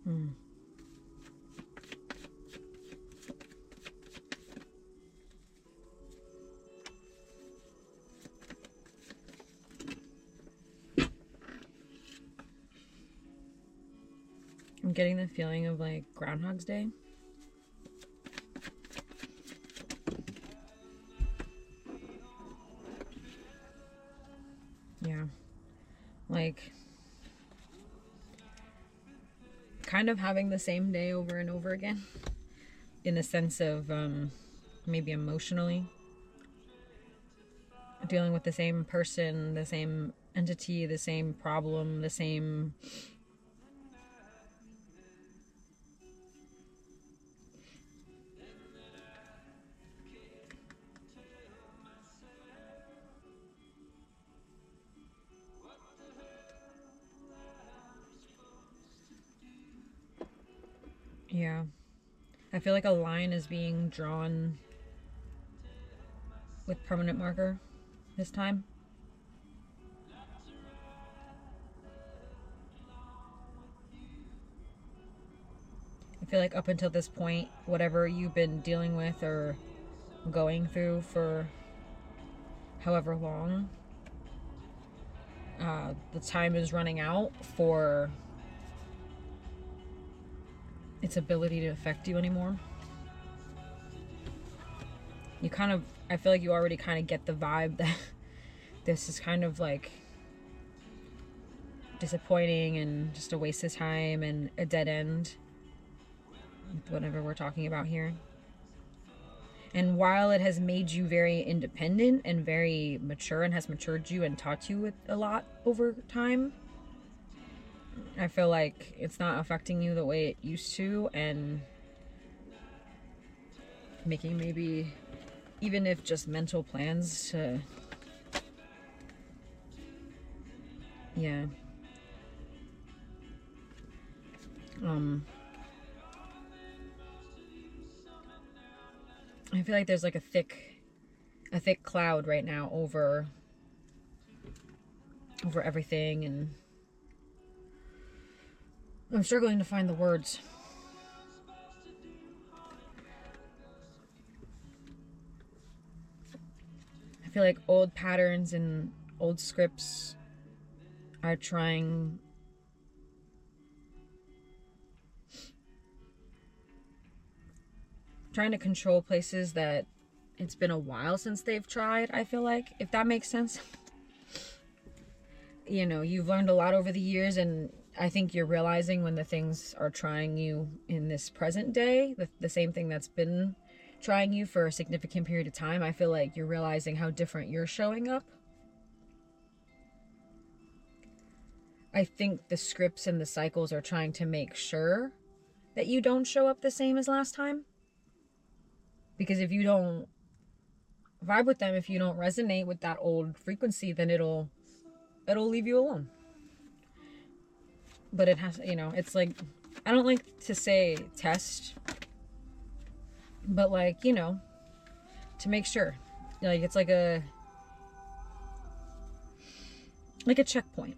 Mm. I'm getting the feeling of like Groundhog's Day. Yeah. Like, kind of having the same day over and over again. In a sense of maybe emotionally. Dealing with the same person, the same entity, the same problem, the same... Yeah. I feel like a line is being drawn with permanent marker this time. I feel like up until this point, whatever you've been dealing with or going through for however long, the time is running out for its ability to affect you anymore. You kind of, I feel like you already kind of get the vibe that this is kind of like disappointing and just a waste of time and a dead end, whatever we're talking about here. And while it has made you very independent and very mature and has matured you and taught you a lot over time, I feel like it's not affecting you the way it used to, and making maybe even if just mental plans to, yeah, I feel like there's like a thick cloud right now over everything, and I'm struggling to find the words. I feel like old patterns and old scripts are trying to control places that it's been a while since they've tried, I feel like, if that makes sense. You know, you've learned a lot over the years, and I think you're realizing when the things are trying you in this present day, the same thing that's been trying you for a significant period of time, I feel like you're realizing how different you're showing up. I think the scripts and the cycles are trying to make sure that you don't show up the same as last time. Because if you don't vibe with them, if you don't resonate with that old frequency, then it'll leave you alone. But it has, you know, it's like, I don't like to say test, but like, you know, to make sure. Like, it's like a checkpoint.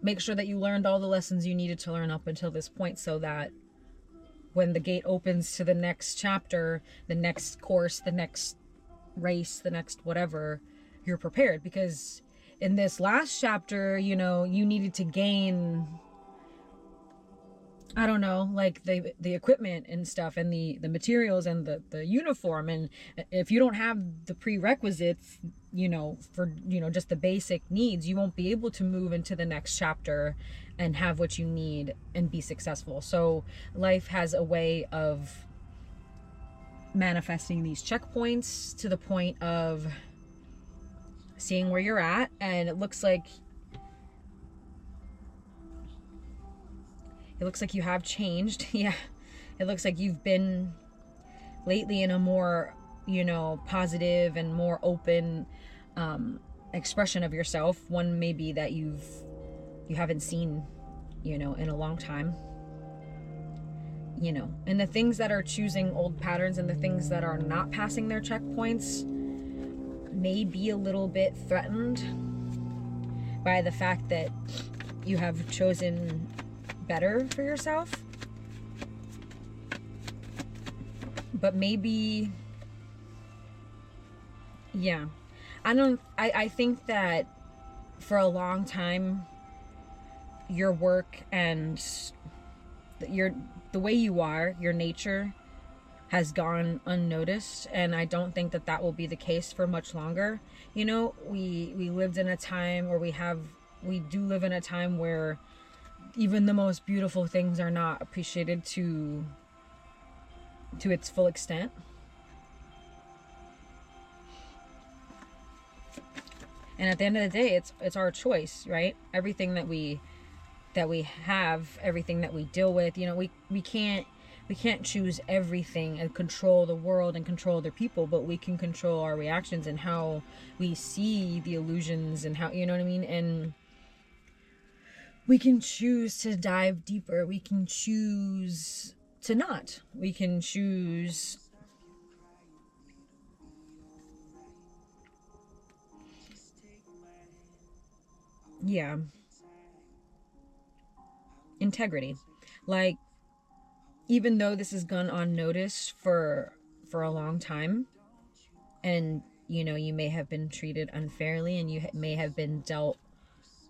Make sure that you learned all the lessons you needed to learn up until this point, so that when the gate opens to the next chapter, the next course, the next race, the next whatever, you're prepared. Because in this last chapter, you know, you needed to gain, I don't know, like the equipment and stuff, and the materials and the uniform. And if you don't have the prerequisites, you know, for, you know, just the basic needs, you won't be able to move into the next chapter and have what you need and be successful. So life has a way of manifesting these checkpoints to the point of seeing where you're at, and it looks like you have changed. Yeah, it looks like you've been lately in a more, you know, positive and more open expression of yourself. One maybe that you haven't seen, you know, in a long time. You know, and the things that are choosing old patterns and the things that are not passing their checkpoints may be a little bit threatened by the fact that you have chosen better for yourself. But maybe, yeah. I think that for a long time, your work and the way you are, your nature has gone unnoticed, and I don't think that that will be the case for much longer. You know, we lived in a time, or we do live in a time where even the most beautiful things are not appreciated to its full extent. And at the end of the day, it's our choice, right? Everything that we have, everything that we deal with, you know, we can't choose everything and control the world and control other people, but we can control our reactions and how we see the illusions, and how, you know what I mean? And we can choose to dive deeper. We can choose to not. We can choose integrity. Like, even though this has gone unnoticed for a long time, and you know, you may have been treated unfairly, and you may have been dealt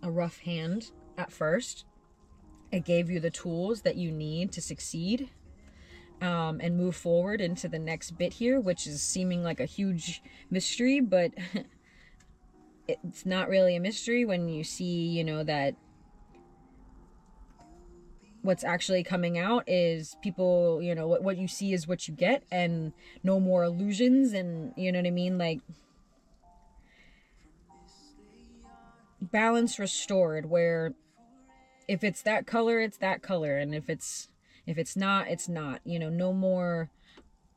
a rough hand at first, it gave you the tools that you need to succeed, and move forward into the next bit here, which is seeming like a huge mystery, but it's not really a mystery when you see, you know, that what's actually coming out is people, you know, what you see is what you get, and no more illusions. And you know what I mean? Like, balance restored, where if it's that color, it's that color, and if it's not, it's not. You know, no more,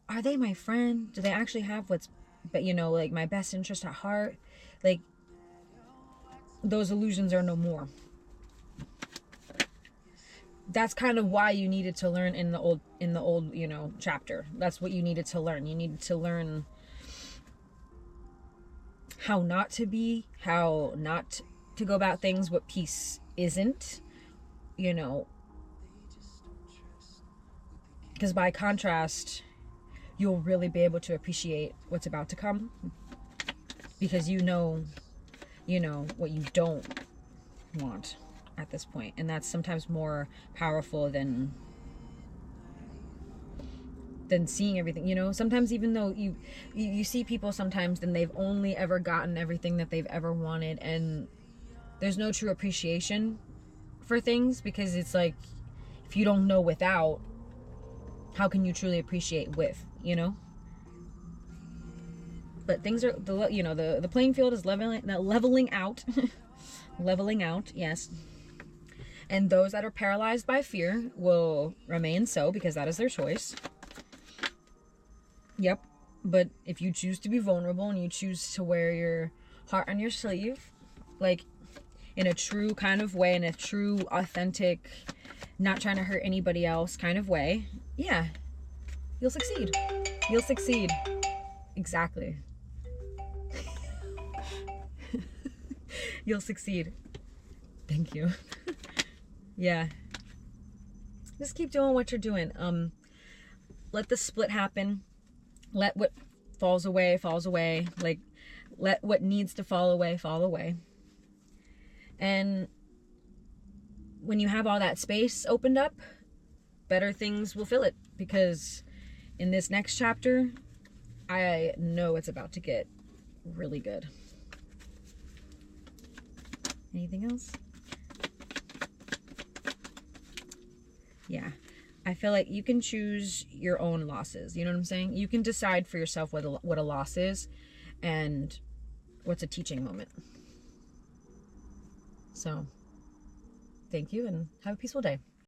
are they my friend? Do they actually have but you know, like, my best interest at heart? Like, those illusions are no more. That's kind of why you needed to learn in the old, you know, chapter. That's what you needed to learn. You needed to learn how not to be, how not to go about things, what peace isn't, you know. Because by contrast, you'll really be able to appreciate what's about to come, because you know what you don't want at this point, and that's sometimes more powerful than seeing everything. You know, sometimes, even though you see people sometimes, then they've only ever gotten everything that they've ever wanted, and there's no true appreciation for things, because it's like, if you don't know without, how can you truly appreciate with, you know? But things are, you know, the playing field is leveling out. Leveling out, yes. And those that are paralyzed by fear will remain so, because that is their choice. Yep. But if you choose to be vulnerable, and you choose to wear your heart on your sleeve, like, in a true kind of way, in a true, authentic, not trying to hurt anybody else kind of way, yeah, you'll succeed. You'll succeed. Exactly. You'll succeed. Thank you. Yeah. Just keep doing what you're doing. Let the split happen. Let what falls away. Like, let what needs to fall away. And when you have all that space opened up, better things will fill it. Because in this next chapter, I know it's about to get really good. Anything else? Yeah. I feel like you can choose your own losses. You know what I'm saying? You can decide for yourself what a loss is, and what's a teaching moment. So, thank you, and have a peaceful day.